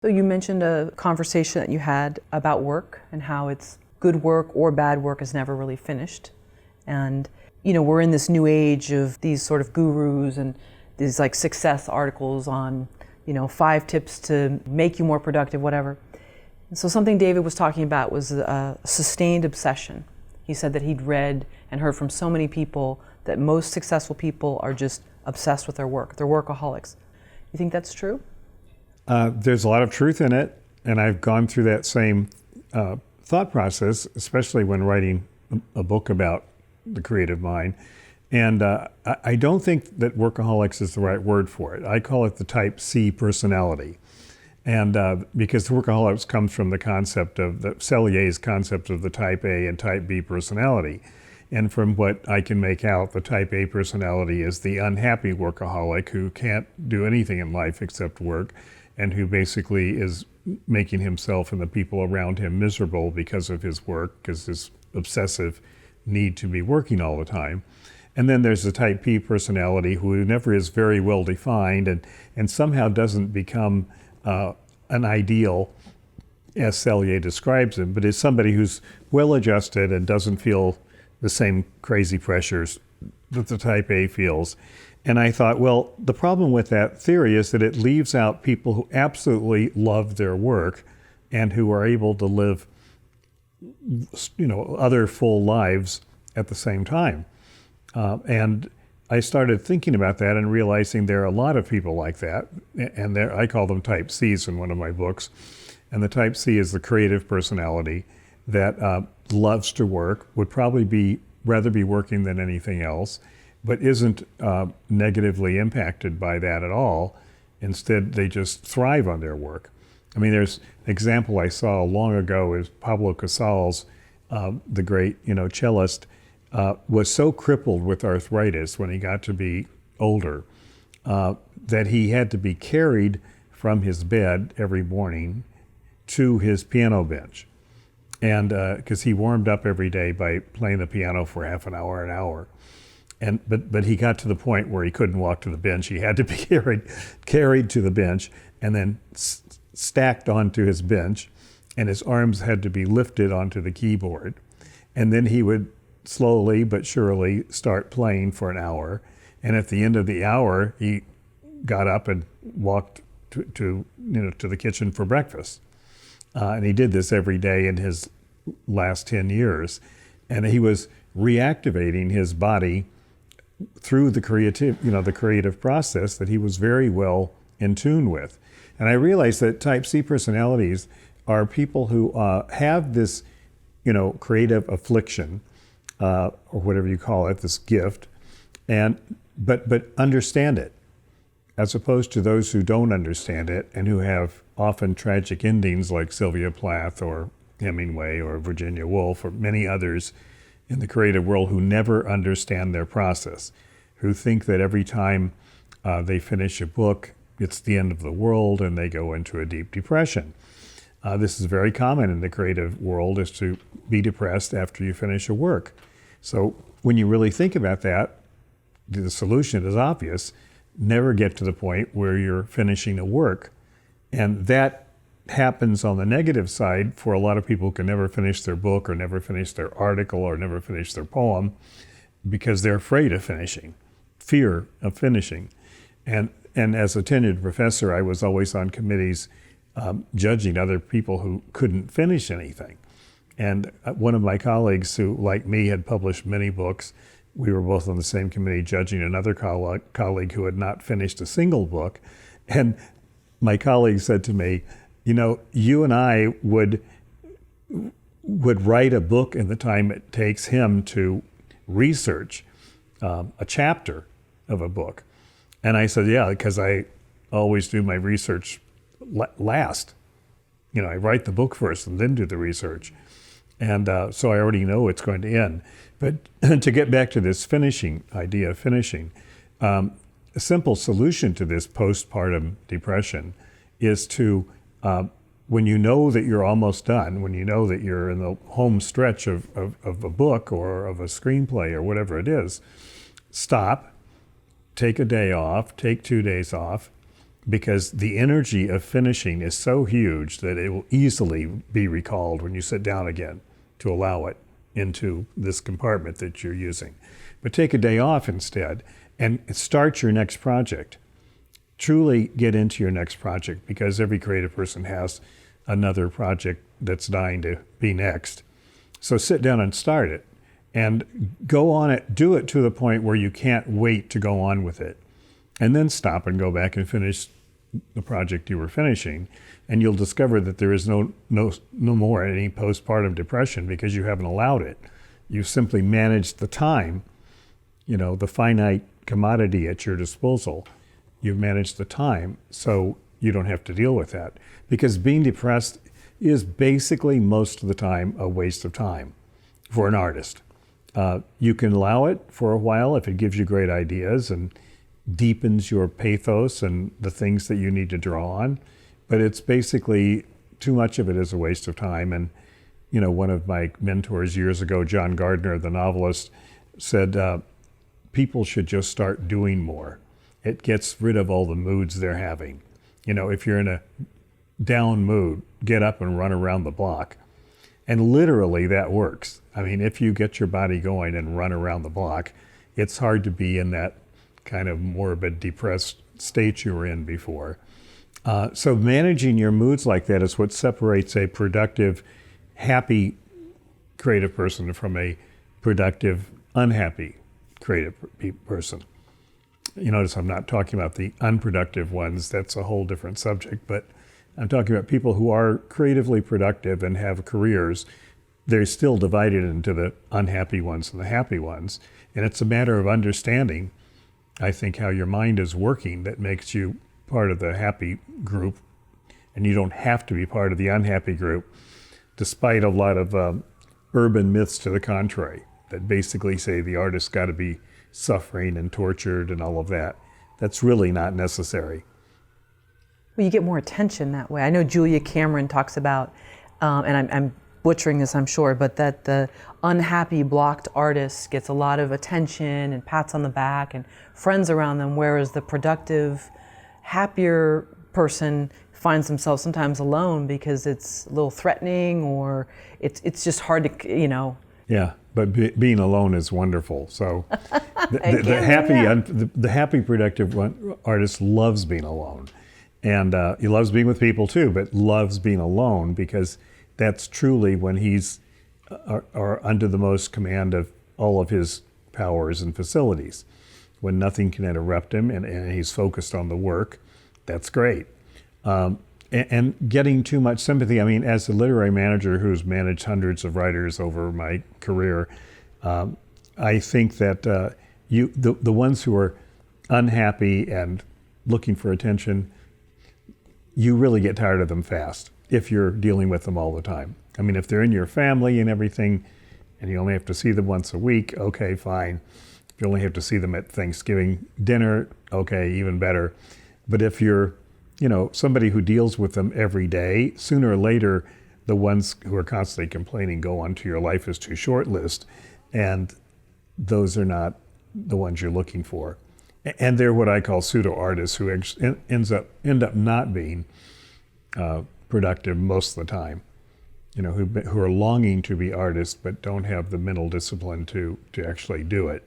So you mentioned a conversation that you had about work and how it's good work or bad work is never really finished. And, we're in this new age of these sort of gurus and these like success articles on, 5 tips to make you more productive, whatever. And so something David was talking about was a sustained obsession. He said that he'd read and heard from so many people that most successful people are just obsessed with their work. They're workaholics. You think that's true? There's a lot of truth in it, and I've gone through that same thought process, especially when writing a book about the creative mind. And I don't think that workaholics is the right word for it. I call it the type C personality. And because workaholics comes from the concept of the Selye's concept of the type A and type B personality. And from what I can make out, the type A personality is the unhappy workaholic who can't do anything in life except work, and who basically is making himself and the people around him miserable because of his work, because his obsessive need to be working all the time. And then there's the type P personality who never is very well defined and somehow doesn't become an ideal, as Selye describes him, but is somebody who's well adjusted and doesn't feel the same crazy pressures that the type A feels. And I thought, well, the problem with that theory is that it leaves out people who absolutely love their work and who are able to live, other full lives at the same time. And I started thinking about that and realizing there are a lot of people like that. And I call them type Cs in one of my books. And the type C is the creative personality that loves to work, would probably rather be working than anything else, but isn't negatively impacted by that at all. Instead, they just thrive on their work. I mean, there's an example I saw long ago is Pablo Casals, the great, cellist, was so crippled with arthritis when he got to be older that he had to be carried from his bed every morning to his piano bench. And because he warmed up every day by playing the piano for half an hour. But he got to the point where he couldn't walk to the bench. He had to be carried to the bench and then stacked onto his bench, and his arms had to be lifted onto the keyboard. And then he would slowly but surely start playing for an hour. And at the end of the hour, he got up and walked to the kitchen for breakfast. And he did this every day in his last 10 years. And he was reactivating his body through the creative process that he was very well in tune with. And I realized that type C personalities are people who have this, creative affliction, or whatever you call it, this gift, but understand it, as opposed to those who don't understand it and who have often tragic endings like Sylvia Plath or Hemingway or Virginia Woolf or many others in the creative world who never understand their process, who think that every time they finish a book, it's the end of the world and they go into a deep depression. This is very common in the creative world, is to be depressed after you finish a work. So when you really think about that, the solution is obvious. Never get to the point where you're finishing a work. And that happens on the negative side for a lot of people who can never finish their book or never finish their article or never finish their poem because they're afraid of finishing, fear of finishing. And as a tenured professor, I was always on committees judging other people who couldn't finish anything. And one of my colleagues who, like me, had published many books, we were both on the same committee judging another colleague who had not finished a single book. And my colleague said to me, you and I would write a book in the time it takes him to research a chapter of a book. And I said, yeah, because I always do my research last. I write the book first and then do the research. And so I already know it's going to end. But to get back to this idea of finishing, a simple solution to this postpartum depression is to, when you know that you're almost done, when you know that you're in the home stretch of a book or of a screenplay or whatever it is, stop, take a day off, take 2 days off, because the energy of finishing is so huge that it will easily be recalled when you sit down again to allow it into this compartment that you're using. But take a day off instead and start your next project. Truly get into your next project, because every creative person has another project that's dying to be next. So sit down and start it and go on it. Do it to the point where you can't wait to go on with it. And then stop and go back and finish the project you were finishing. And you'll discover that there is no more any postpartum depression, because you haven't allowed it. You've simply managed the time, the finite commodity at your disposal. You've managed the time so you don't have to deal with that. Because being depressed is basically most of the time a waste of time for an artist. You can allow it for a while if it gives you great ideas and deepens your pathos and the things that you need to draw on. But it's basically, too much of it is a waste of time. And, one of my mentors years ago, John Gardner, the novelist, said, people should just start doing more. It gets rid of all the moods they're having. If you're in a down mood, get up and run around the block. And literally that works. I mean, if you get your body going and run around the block, it's hard to be in that kind of morbid, depressed state you were in before. So managing your moods like that is what separates a productive, happy creative person from a productive, unhappy creative person. You notice I'm not talking about the unproductive ones. That's a whole different subject. But I'm talking about people who are creatively productive and have careers. They're still divided into the unhappy ones and the happy ones. And it's a matter of understanding, I think, how your mind is working that makes you part of the happy group. And you don't have to be part of the unhappy group, despite a lot of urban myths to the contrary that basically say the artist's got to be suffering and tortured and all of that. That's really not necessary. Well, you get more attention that way. I know Julia Cameron talks about, and I'm butchering this, I'm sure, but that the unhappy blocked artist gets a lot of attention and pats on the back and friends around them, whereas the productive, happier person finds themselves sometimes alone because it's a little threatening, or it's just hard to, Yeah, but being alone is wonderful. So the happy productive artist loves being alone. And he loves being with people too, but loves being alone, because that's truly when he's are under the most command of all of his powers and facilities. When nothing can interrupt him and he's focused on the work, that's great. And getting too much sympathy, I mean, as a literary manager who's managed hundreds of writers over my career, I think that the ones who are unhappy and looking for attention, you really get tired of them fast if you're dealing with them all the time. I mean, if they're in your family and everything, and you only have to see them once a week, okay, fine. If you only have to see them at Thanksgiving dinner, okay, even better. But if you're, somebody who deals with them every day, sooner or later, the ones who are constantly complaining go onto your life is too short list, and those are not the ones you're looking for. And they're what I call pseudo artists who end up not being productive most of the time. Who are longing to be artists but don't have the mental discipline to actually do it.